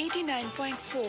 89.4।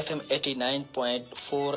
FM 89.4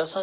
10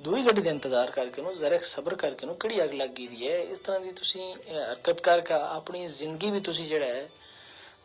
ਦੂਈ ਗੱਡੀ ਦਾ ਇੰਤਜ਼ਾਰ ਕਰਕੇ ਨੂੰ ਜ਼ਰਾ ਸਬਰ ਕਰਕੇ ਨੂੰ ਕਿਹੜੀ ਅੱਗ ਲੱਗ ਗਈ ਦੀ ਹੈ। ਇਸ ਤਰ੍ਹਾਂ ਦੀ ਤੁਸੀਂ ਹਰਕਤ ਕਰਕੇ ਆਪਣੀ ਜ਼ਿੰਦਗੀ ਵੀ ਤੁਸੀਂ ਜਿਹੜਾ ਹੈ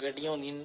ਗੱਡੀਆਂ ਹੁੰਦੀਆਂ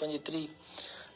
25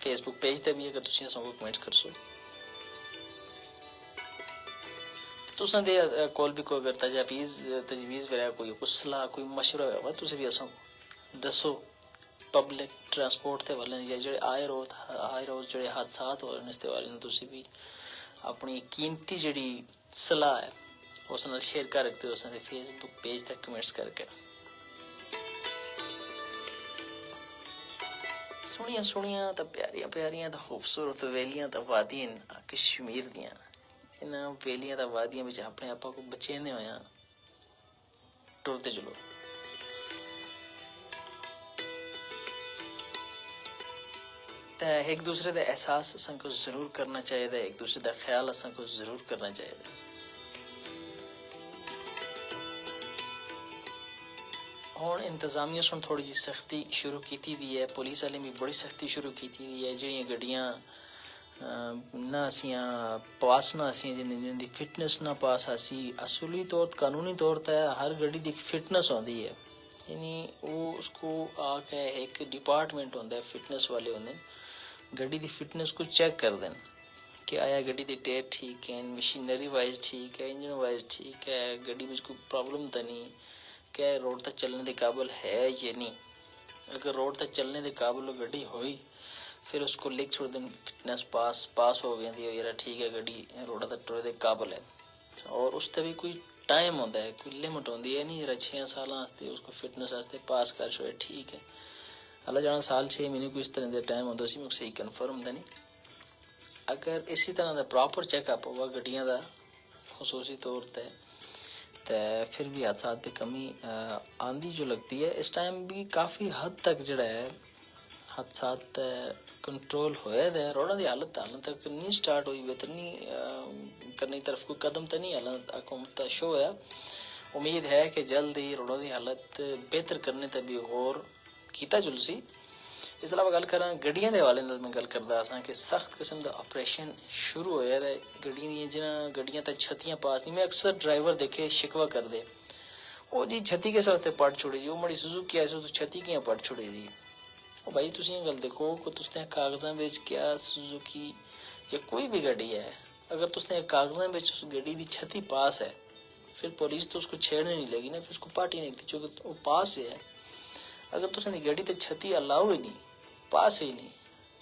فیس بک پیج تے بھی اگر تسی اساں کو کمنٹس کرسو تساں دے کول بھی کوئی اگر تجویز وغیرہ کوئی صلاح کوئی مشورہ ہوا تسی بھی اساں کو دسو پبلک ٹرانسپورٹ تے والے یا جڑے آئے روز جڑے حادثات ہو رہے ہیں اس تے والے تسی بھی اپنی قیمتی جڑی صلاح ہے اس نال شیئر کر رکھتے ہو اساں دے فیس بک پیج تے کمنٹس کر کے سونیاں تے پیاریاں تے خوبصورت ویلیاں تے وادیاں کشمیر دیاں انہاں ویلیاں تے وادیاں وچ اپنے آپا کو بچیندے ہویاں ٹرتے چلو تے ایک دوسرے دا احساس اساں کو ضرور کرنا چاہیے ایک دوسرے دا خیال اساں کو ضرور کرنا چاہیے ہوں انتظامیہ سن تھوڑی جی سختی شروع کیتی دی ہے پولیس والے بھی بڑی سختی شروع کیتی دی ہے جڑیاں گڈیاں نہ اسیاں پاس نہ اسیاں جن دی فٹنس نہ پاس اسی اصولی طور قانونی طور تے ہر گڈی دی فٹنس ہوندی ہے یعنی وہ اس کو آ کے ایک ڈپارٹمنٹ ہوندا ہے فٹنس والے ہوندے گڈی دی فٹنس کو چیک کر دین کہ آیا گڈی دی ٹائر ٹھیک ہے مشینری وائز ٹھیک ہے انجن وائز ٹھیک ہے گڈی وچ کوئی پرابلم تو نہیں کہ روڈ تک چلنے دے قابل ہے یا نہیں اگر روڈ تک چلنے دے قابل گڈی ہوئی پھر اس کو لکھ چھوڑ دیں فٹنس پاس ہو گئی دی یار ٹھیک ہے گڈی روڈ تک ٹرے دے قابل ہے اور اس تے بھی کوئی ٹائم ہوتا ہے کوئی لمٹ ہوندی ہے نہیں 6 سال واسطے اس کو فٹنس واسطے پاس کر چھوڑے ٹھیک ہے اللہ جانا سال 6 مہینے کوئی اس طرح دے ٹائم ہوتا سی مجھے صحیح کنفرم دا نہیں اگر اسی طرح دا پراپر چیک اپ ہوا گڈیاں دا خصوصی طور تے پھر بھی حادثات پہ کمی آندھی جو لگتی ہے اس ٹائم بھی کافی حد تک جڑا ہے حادثات کنٹرول ہوئے دے روڈوں دی حالت تک نہیں سٹارٹ ہوئی بہتر نہیں کرنے کی طرف کوئی قدم تو نہیں حالت حکومت شو ہے امید ہے کہ جلد ہی روڈوں دی حالت بہتر کرنے تے بھی غور کیتا جلسی اس علاوہ گل کراں گڈیاں دے حوالے نال میں گل کردا ہاں کہ سخت قسم دا آپریشن شروع ہویا ہے گڈیاں دی جنہاں گڈیاں تے چھتیاں پاس نہیں میں اکثر ڈرائیور دیکھے شکوہ کر دے او جی چھتی کس واسطے پٹ چھوڑی جی او مڑی سوزوکی آئے سو تو چھتی کیاں پٹ چھوڑی جی او بھائی تسی یہ گل دیکھو کہ تس نے کاغذاں وچ کیا سوزوکی یا کوئی بھی گڈی ہے اگر تس نے کاغذاں وچ اس گڈی دی چھتی پاس ہے پھر پولیس تو اس کو چھیڑنے نہیں لگی نا پھر اس کو پاٹ ہی نہیں دی چونکہ وہ پاس ہے اگر تس نے گڈی تے چھتی الاؤ ہی نہیں پاس ہی نہیں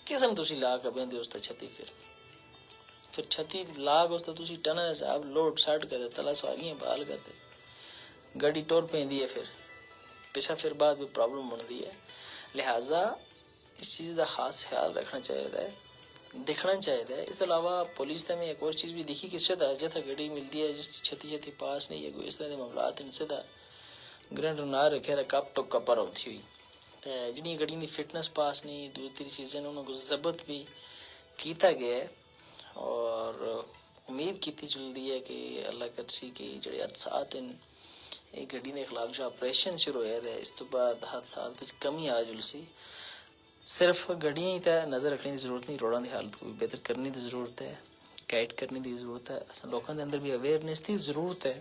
کسم تسی لا کے بہندے اس تے چھتی پھر چھتی لا کے اس تے تسی ٹنا صاحب لوڈ ساٹ کر دے تلا سواریاں بال کر دے گاڑی ٹور پیندی ہے پھر پیچھا پھر بعد بھی پرابلم بندی ہے لہٰذا اس چیز کا خاص خیال رکھنا چاہیے دیکھنا چاہیے اس کے علاوہ پولیس تے میں ایک اور چیز بھی دیکھی کہ شدہ جتھا گاڑی ملتی ہے جس چھتی پاس نہیں ہے کوئی اس طرح کے معاملات ان سے گرینڈر نہ رکھے کپ ٹوک کپر ہوتی ہوئی جنہیں گڈی دی فٹنس پاس نہیں دوسری چیزیں انہوں کو ضبط بھی کیتا گیا ہے اور امید کیتی چلتی ہے کہ اللہ کرسی کی جڑے حادثات ہیں ایک گڈی کے خلاف جو آپریشن شروع ہوا ہے اس تو بعد حادثات وچ کمی آ جلسی صرف گڈیاں ہی تے نظر رکھنے کی ضرورت نہیں روڈاں دی حالت کو بہتر کرنے کی ضرورت ہے گائیڈ کرنے کی ضرورت ہے اصل لوگوں کے اندر بھی اویئرنیس کی ضرورت ہے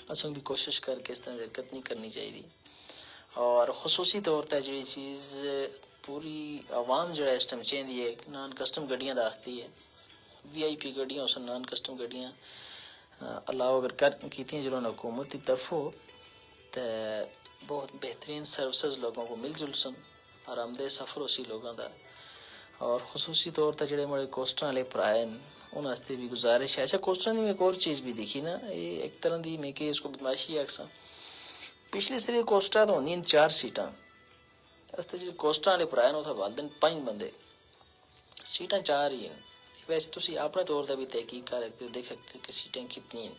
اصل بھی کوشش کر کے اس طرح حرکت نہیں کرنی چاہیے اور خصوصی طور تے جڑی چیز پوری عوام جڑا اس ٹائم چاہیے ہے نان کسٹم گڈیاں داختی ہے وی آئی پی گڈیاں اس نان کسٹم گڈیاں علاوہ اگر کیتیاں جنہوں نے حکومت کی طرف ہو تو بہت بہترین سروسز لوگوں کو مل جل سن آرام دہ سفر اسی لوگوں کا اور خصوصی طور پر جڑے مڑے کوسٹر والے پرائے ان واسطے بھی گزارش ہے اچھا کوسٹر میں ایک اور چیز بھی دیکھی نا یہ ایک طرح کی میں کہ اس کو بدماشی آکساں پچھلی سری کوسٹر تو ہوندی 4 سیٹاں اس جی کوسٹر والے پرائے اتنا والدین 5 بندے سیٹاں 4 ہی ہیں ویسے تسی اپنے طور پر بھی تحقیق کر سکتے ہو دیکھ سکتے ہو کہ سیٹیں کتنی ہیں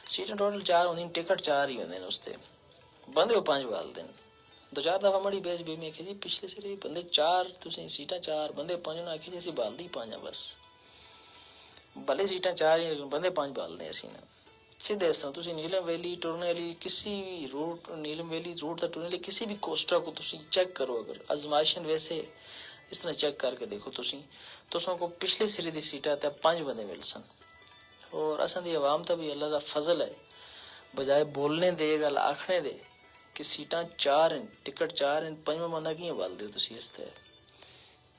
سیٹیں ٹوٹل 4 ہوندی ٹکٹ 4 ہی ہوندے اس تے بندے 5 والدین 2-4 دفعہ مڑی بیچ بھی میں کہ جی پچھلے سری بندے 4 تسی سیٹاں 4 بندے 5 نہ کہ جی اسی بالدی 5 بس بھلے سیٹاں 4 ہی بندے 5 بالدے اسی نا سیدھے اس طرح تسی نیلم ویلی ٹرنے والی کسی بھی روٹ نیلم ویلی روٹ تک ٹرنے والی کسی بھی کوسٹر کو تسی چیک کرو اگر آزمائشن ویسے اس طرح چیک کر کے دیکھو تسی کو پچھلے سری دی سیٹاں تے 5 بندے مل سن اور اساں دی عوام تے بھی اللہ دا فضل ہے بجائے بولنے دے گل آکھنے دے کہ سیٹاں 4 ہیں ٹکٹ 4 ہیں 5واں بندہ کیوں بال دیو تسی اس تے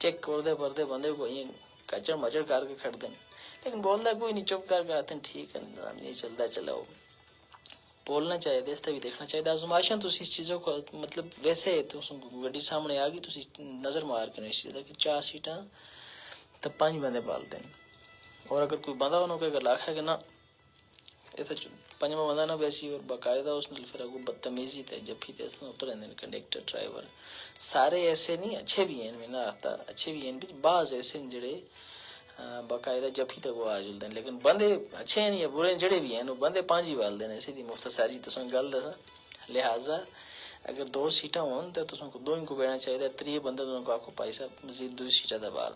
چیک کردے پردے بندے کو کچڑ مچڑ کر کے کھڑ دیں، لیکن بولتا کوئی نہیں، چپ کر کے آتے ہیں ٹھیک ہے نظام یہ چلتا چلاؤ. بولنا چاہیے اس تے بھی دیکھنا چاہیے. آزمائشاں تو اس چیزوں کو مطلب ویسے تو گڈی سامنے آ گئی تو نظر مار کے نہیں اس چیز کہ 4 سیٹاں تو 5 بندے پالتے ہیں، اور اگر کوئی بندہ انہوں کو اگر لاکھا کہ نہ ایسا 5واں بندہ نہ بیسی اور باقاعدہ اس نے پھر اگو بدتمیزی تے جبھی تے اس نے اتر ہیں کنڈکٹر ڈرائیور سارے ایسے نہیں، اچھے بھی ہیں میں نہ آتا، اچھے بھی ہیں بعض ایسے ہیں جڑے باقاعدہ جبھی تک وہ آ جلتے ہیں، لیکن بندے اچھے ہیں یا برے جڑے بھی ہیں وہ بندے 5 ہی والدے ہیں. سیدھی مختصری تو گل دسا، لہٰذا اگر 2 سیٹاں ہون تو تساں کو 2 کو بیٹھنا چاہیے، 3 بندہ تساں کو آکو پائی صاحب مزید 2 سیٹاں دا بال.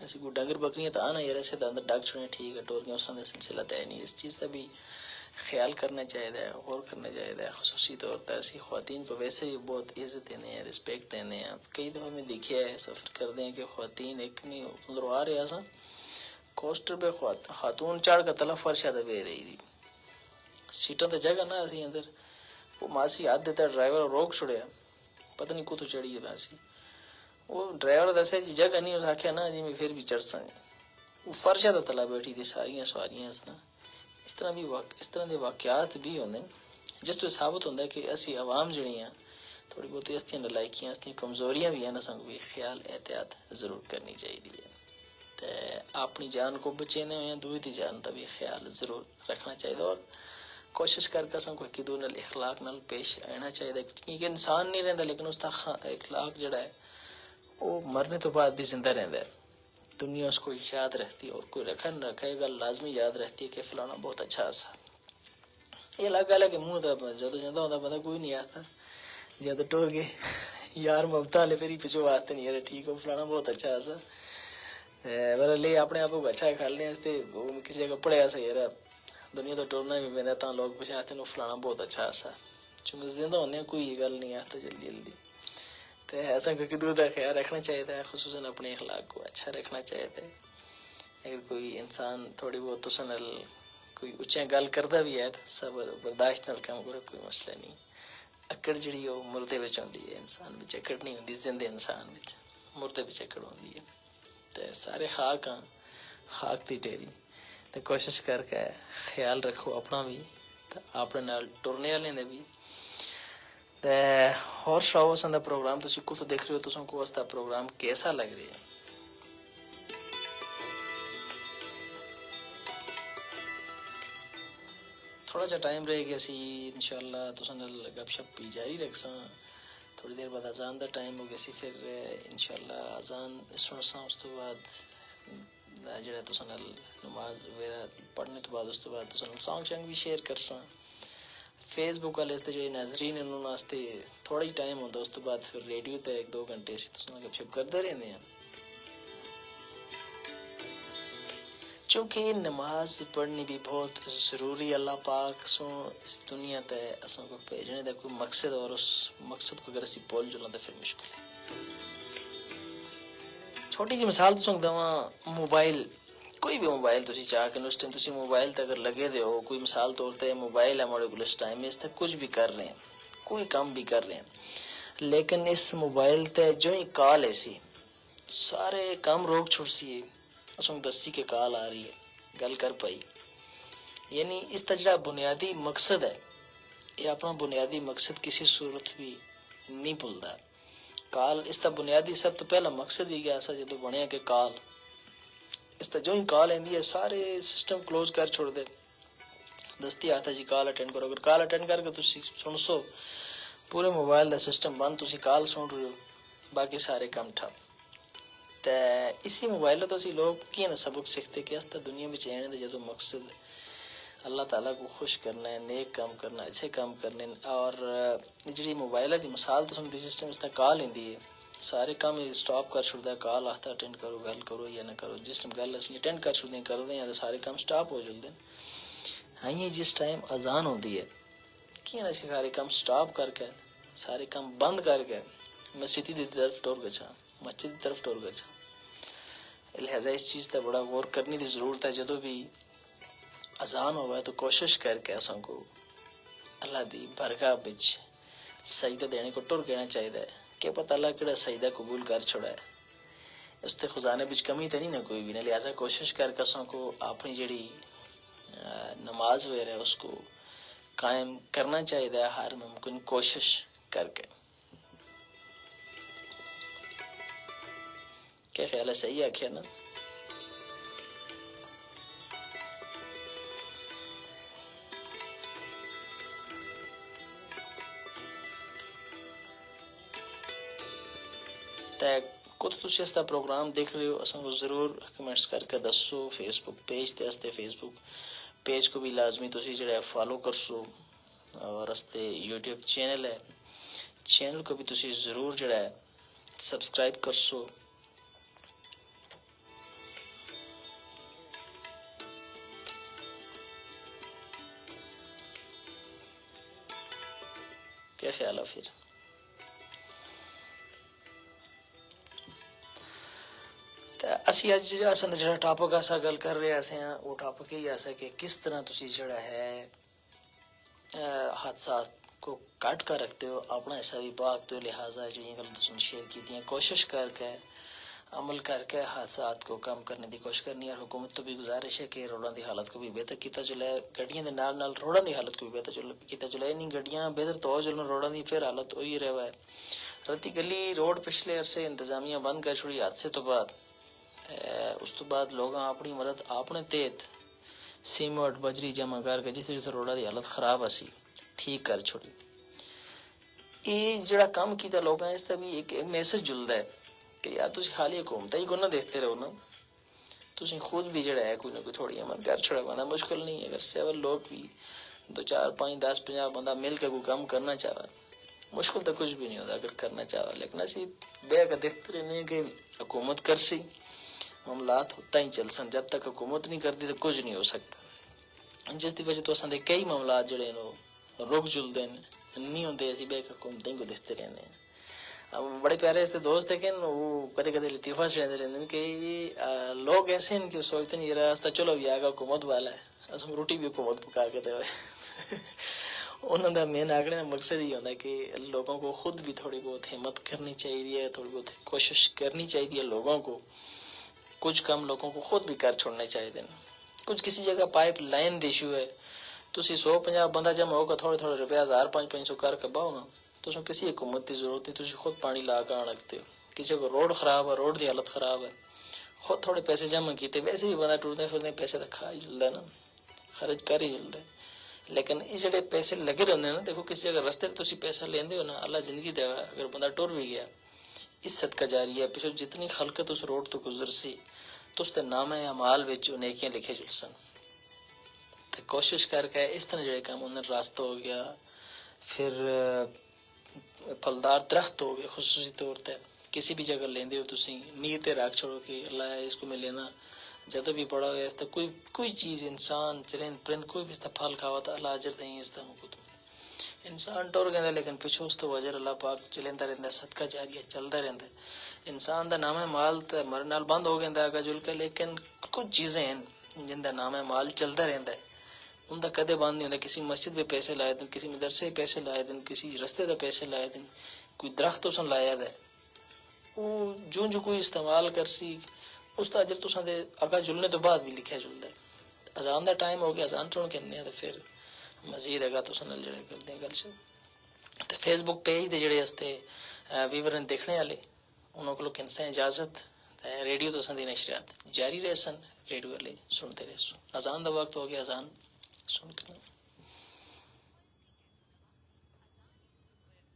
ایسے کوئی ڈنگر بکریاں تو آنا یار ایسے تو اندر ڈاک چھوڑیں ٹھیک ہے ٹور کے اس کا سلسلہ طے نہیں. اس چیز کا بھی خیال کرنا چاہیے، غور کرنا چاہیے. خصوصی طور پر ایسی خواتین کو ویسے بھی بہت عزت دینے ہیں، رسپیکٹ دینے ہیں. کئی دفعہ میں دیکھا ہے سفر کر دیں کہ خواتین ایک نہیں ادھر آ رہے سا کوسٹر پہ خاتون چڑھ کا تلا فرشا دبے رہی تھی سیٹاں تو جگہ نہ اسی اندر وہ ماسی ہاتھ دیتا ڈرائیور روک چھڑیا پتہ نہیں کتوں چڑھی ہے ماسی وہ ڈرائیور دسیا جی جگہ نہیں اس آخیا نا جی میں پھر بھی چڑھ سکیں وہ فرشا دا تلا بیٹھی تھی ساریاں سواریاں اس طرح دے واقعات بھی ہوندے جس تو ثابت ہوتا ہے کہ اسی عوام جڑی ہیں تھوڑی بہت استیاں نالائکیاں استیاں کمزوریاں بھی ہیں نا سنگ بھی خیال احتیاط ضرور کرنی چاہیے. اپنی جان کو بچینے ہوئے دوئی دی جان کا بھی خیال ضرور رکھنا چاہیے اور کوشش کر کے سن کو کدو نال اخلاق نال پیش آنا چاہیے کیونکہ انسان نہیں رہتا لیکن اس کا اخلاق جڑا ہے وہ مرنے تو بعد بھی زندہ رہتا ہے. دنیا اس کو یاد رہتی ہے اور کوئی رکھا نہ رکھے گا لازمی یاد رہتی ہے کہ فلانا بہت اچھا سا. یہ الگ گل ہے کہ منہ تو جدو جانا ہوتا بندہ کوئی نہیں آتا جب ٹور کے یار مبتا لے پھر پچھو آتے نہیں یار ٹھیک ہو فلانا بہت اچھا سا پر لے اپنے آپ کو اچھا کھا لیں کسی جگہ پڑھیا سا یار دنیا تو ٹورنا بھی پہنتا تو لوگ پچھے آتے ہیں فلانا بہت اچھا سا چونکہ زندہ ہونے کوئی گل نہیں آتا جلدی جلدی تو ایسا کہ دور کا خیال رکھنا چاہیے تھا خصوصاً اپنے اخلاق کو اچھا رکھنا چاہیے تھا. اگر کوئی انسان تھوڑی بہت تو سنل کوئی اچھا گل کرتا بھی ہے تو صبر برداشت نال کام کرو کوئی مسئلہ نہیں. اکڑ جڑی وہ مردے بچ ہوندی ہے انسان بچ اکڑ نہیں ہوندی زندے انسان بچ مردے بچ اکڑ ہوندی ہے. تو سارے خاک ہاں خاک دی ٹیری تو کوشش کر کے خیال رکھو اپنا بھی تو اپنے نال ٹرنے والے نے بھی. اور شاو اساں دا پروگرام تسی کو تو دیکھ رہے ہو تساں کو اس دا پروگرام کیسا لگ رہا ہے. تھوڑا سا ٹائم رہے گا اسی انشاءاللہ تساں نال گپ شپ بھی جاری رکھساں. تھوڑی دیر بعد اذان دا ٹائم ہو گیا سی پھر انشاءاللہ اذان سنساں اس تو بعد جڑا تساں نال نماز وغیرہ پڑھنے تو بعد اس تو بعد تساں نال سانگ شانگ بھی شیئر کرساں. فیس بک والے اس جڑے ناظرین انہوں واسطے تھوڑا ہی ٹائم ہوتا اس تو بعد پھر ریڈیو تے 1-2 گھنٹے اسی تساں گپ شپ کرتے رہتے ہیں. چونکہ نماز پڑھنی بھی بہت ضروری اللہ پاک سو اس دنیا تے اساں کو بھیجنے دا کوئی مقصد اور اس مقصد کو اگر اسی بول جلنا تو پھر مشکل ہے. چھوٹی سی مثال تو سنگ دواں موبائل کوئی بھی موبائل تسی چاہ کے اس ٹائم تسی موبائل تے اگر لگے دے ہو کوئی مثال طور تے موبائل ہے ہمارے کو اس ٹائم اس تے کچھ بھی کر رہے ہیں کوئی کام بھی کر رہے ہیں لیکن اس موبائل تے جو ہی کال ایسی سارے کام روک چھوڑ سی اسوں دسی کے کال آ رہی ہے گل کر پائی. یعنی اس کا جڑا بنیادی مقصد ہے یہ اپنا بنیادی مقصد کسی صورت بھی نہیں بھولتا. کال اس کا بنیادی سب تو پہلا مقصد ہی گیا سا جدو بنیا کہ کال اس تا جو ہی کال آندی ہے سارے سسٹم کلوز کر چھوڑ دے دستی آتا جی کال اٹینڈ کرو. اگر کال اٹینڈ کر کے تسی سن سو پورے موبائل دا سسٹم بند تسی کال سن رہے ہو باقی سارے کام ٹھپ. تے اسی موبائل تو اسی لوگ کی نا سبق سیکھتے کہ اس تا دنیا میں چاہنے دا جدو مقصد اللہ تعالیٰ کو خوش کرنا ہے نیک کام کرنا اچھے کام کرنے اور جڑی موبائل دی مثال تو سنتی سسٹم اس تا کال ہندی ہے سارے کام سٹاپ کر چھوڑتا ہے کال آتا اٹینڈ کرو گل کرو یا نہ کرو جس ٹائم گل اسی اٹینڈ کر چھوڑتے ہیں کر دیں تو سارے کام سٹاپ ہو جلتے ہیں. ہاں جس ٹائم اذان ہوتی ہے کہ نا اسی سارے کام سٹاپ کر کے سارے کام بند کر کے مسجد دی طرف ٹور گچھا مسجد دی طرف ٹور گچھا. لہذا اس چیز تا بڑا غور کرنے دی ضرورت ہے جدو بھی اذان ہوا ہے تو کوشش کر کے اساں کو اللہ دی برگاہ وچ سجدہ دینے کو ٹر کہنا چاہیے کہ پتہ اللہ کیڑا سجدہ قبول کر چھوڑا ہے اس تے خزانے بچ کمی تو نہیں نہ کوئی بھی نہ، لہٰذا کوشش کر کسوں کو اپنی جڑی نماز وغیرہ اس کو قائم کرنا چاہیے ہر ممکن کوشش کر کے. کیا خیال ہے؟ صحیح آخیا نا؟ کچھ تسی اس دا پروگرام دیکھ رہے ہو اساں کو ضرور کمنٹس کر کے دسو. فیس بک پیج تے استے فیس بک پیج کو بھی لازمی تسی جڑا ہے فالو کرسو، اور استے یوٹیوب چینل ہے، چینل کو بھی تسی ضرور جڑا ہے سبسکرائب کرسو. کیا خیال ہے پھر؟ اسی اج جڑا ٹاپک ایسا گل کر رہے ہیں وہ ٹاپک یہ ایسا کہ کس طرح تسی جڑا ہے حادثات کو کٹ کر رکھتے ہو اپنا حصہ بھی پاک تو. لہٰذا جڑی گل تسی شیئر کی ہیں کوشش کر کے عمل کر کے حادثات کو کم کرنے دی کوشش کرنی ہے. حکومت تو بھی گزارش ہے کہ روڈاں دی حالت کو بھی بہتر کیتا چلے، گڈیاں دے نال نال روڈاں دی حالت کو بھی بہتر کیتا چلے. نہیں گڈیاں بہتر تو ہو چلن، روڈاں دی پھر حالت وہی رہا ہے. رتی گلی روڈ پچھلے عرصے انتظامیہ بند کر چھوڑی حادثے تو بعد، اس تو بعد لوگاں اپنی مدد اپنے تحت سیمنٹ بجری جمع کر کے جتھے جتھے روڈاں دی حالت خراب اسی ٹھیک کر چھوڑی. یہ جڑا کام کیتا لوگاں اس کا بھی ایک میسج جلدا ہے کہ یار تسی خالی حکومت ہی کو نہ دیکھتے رہو نا، تسی خود بھی جڑا ہے کوئی نہ کوئی تھوڑی عمل کر چھڑا. بندہ مشکل نہیں ہے، اگر سیول لوگ بھی 2 4 5 10 50 بندہ مل کے کوئی کام کرنا چاہے، مشکل تو کچھ بھی نہیں ہوتا اگر کرنا چاہے. لیکن اسی بے کا دیکھتے رہنے کہ حکومت کرسی معاملات ہوتا ہی چل سن، جب تک حکومت نہیں کرتی تو کچھ نہیں ہو سکتا. جس کی وجہ تو اساں دے کئی معاملات جڑے رک جلدے نہیں ہوندے، اسی بے حکومتیں کو دیکھتے رہنے ہیں. بڑے پیارے ایسے دوست ہیں کہ وہ کدے کدے لطیفہ چڑھتے رہتے ہیں کہ لوگ ایسے ہیں کہ سوچتے نہیں یہ راستہ چلو بھی آگا حکومت والا ہے، اساں روٹی بھی حکومت پکا کے دے. انہوں کا مین آگنے کا مقصد یہ ہوتا ہے کہ لوگوں کو خود بھی تھوڑی بہت ہمت کرنی چاہیے، تھوڑی بہت کوشش کرنی چاہیے. لوگوں کو کچھ کام لوگوں کو خود بھی کر چھوڑنے چاہیے. کچھ کسی جگہ پائپ لائن دی ایشو ہے، تسی 150 بندہ جمع ہوگا تھوڑے تھوڑے روپیہ 1000 500 کر کے باؤ نا، تو کسی حکومت کی ضرورت نہیں، تسی خود پانی لا کے آن رکھتے ہو. کسی کو روڈ خراب ہے، روڈ دی حالت خراب ہے، خود تھوڑے پیسے جمع کیتے، ویسے بھی بندہ ٹرتے پھرتے پیسے تو کھا ہی جلدا نا، خرچ کر ہی جلدا. لیکن یہ جڑے پیسے لگے رہتے ہیں نا، دیکھو کسی جگہ رستے تسی پیسہ لیندے ہو نا، اللہ زندگی دے، اگر بندہ ٹر بھی گیا اس صدقہ جاریہ پیچھو جتنی خلقت اس روڈ تو گزر سی تو اس تے نام اعمال وچ نیکیاں لکھے جلسن. تو کوشش کر کے اس طرح جڑے کام انہیں راستہ ہو گیا، پھر پھلدار درخت ہو گئے، خصوصی طور تے کسی بھی جگہ لیندے ہو تسی نیت رکھ چھوڑو کہ اللہ اس کو میں لینا، جدو بھی پڑا ہوا اس تے کوئی چیز انسان چرند پرند کوئی بھی اس تے پھل کھاوا تا اللہ اجر دیں اس تے کو. انسان ٹور گیا لیکن پچھو اس تو اجر اللہ پاک چلتا رہتا، صدقہ جاریہ چلتا رہتا. انسان دا نام مال تے مرن نال بند ہو گیا آگا جل کے، لیکن کچھ چیزیں ہیں جن دا نام مال چلتا رہتا ہے، ان دا کدے بند نہیں ہوتا. کسی مسجد پہ پیسے لائے دیں، کسی مدرسے پہ پیسے لائے دیں، کسی رستے پہ پیسے لائے دیں، کوئی درخت اسن لایا دے، وہ جو کوئی استعمال کرسی اس دا اجر تساں دے اگا جلنے تو بعد بھی لکھیا جلدا ہے. اذان دا ٹائم ہو گیا، اذان سن کے نے تے پھر مزید اگا تساں نال جڑے کردے گل چ. تے فیس بک پیج دے جڑے استے ویورن دیکھنے والے انہوں کو کنسیں اجازت. ریڈیو تو دی نشریات جاری رہ سن، ریڈیو والے سنتے رہ سو. اذان دا وقت ہو گیا، اذان سن کے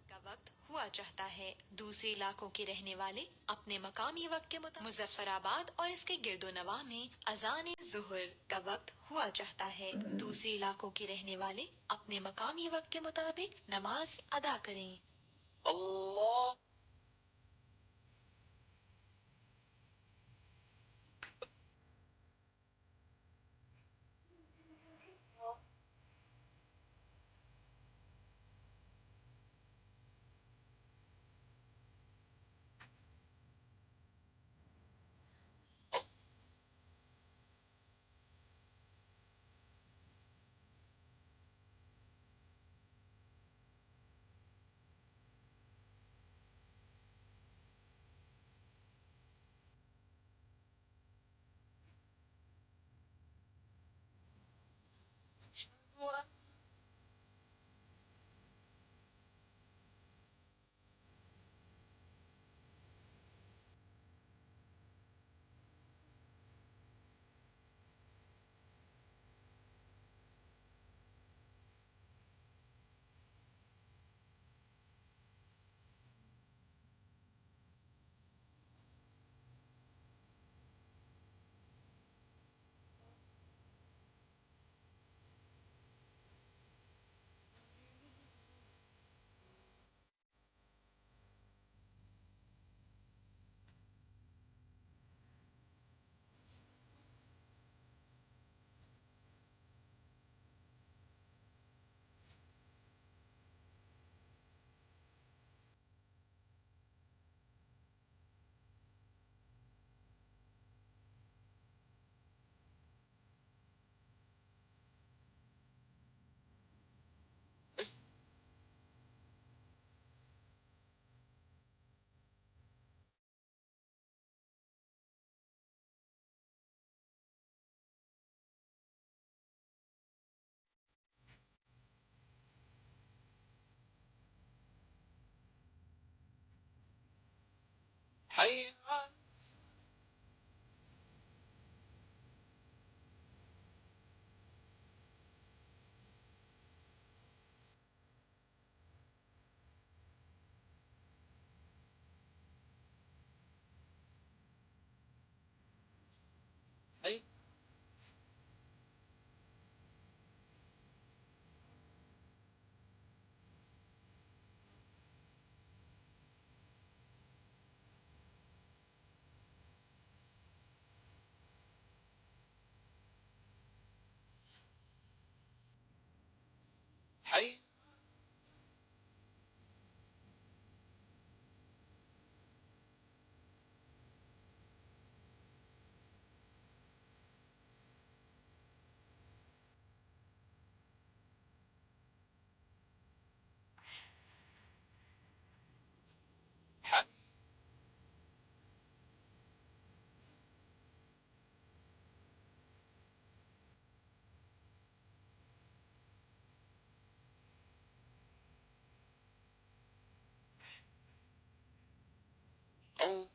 کا وقت ہوا چاہتا ہے. دوسرے علاقوں کے رہنے والے اپنے مقامی وقت کے مطابق مظفر آباد اور اس کے گرد و نواح میں اذان ظہر کا وقت ہوا چاہتا ہے. دوسرے علاقوں کے رہنے والے اپنے مقامی وقت کے مطابق نماز ادا کریں. اللہ حي على حي حي حي أو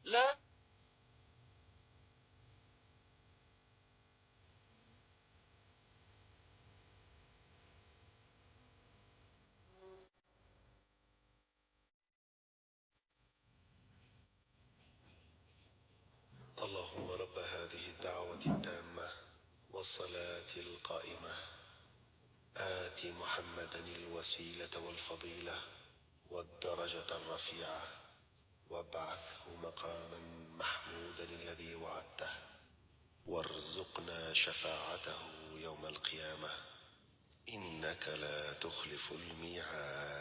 لا. اللهم رب هذه الدعوة التامة والصلاة القائمة آت محمدا الوسيلة والفضيلة والدرجة الرفيعة وابعثه مقاما محمودا الذي وعدته وارزقنا شفاعته يوم القيامة إنك لا تخلف الميعاد.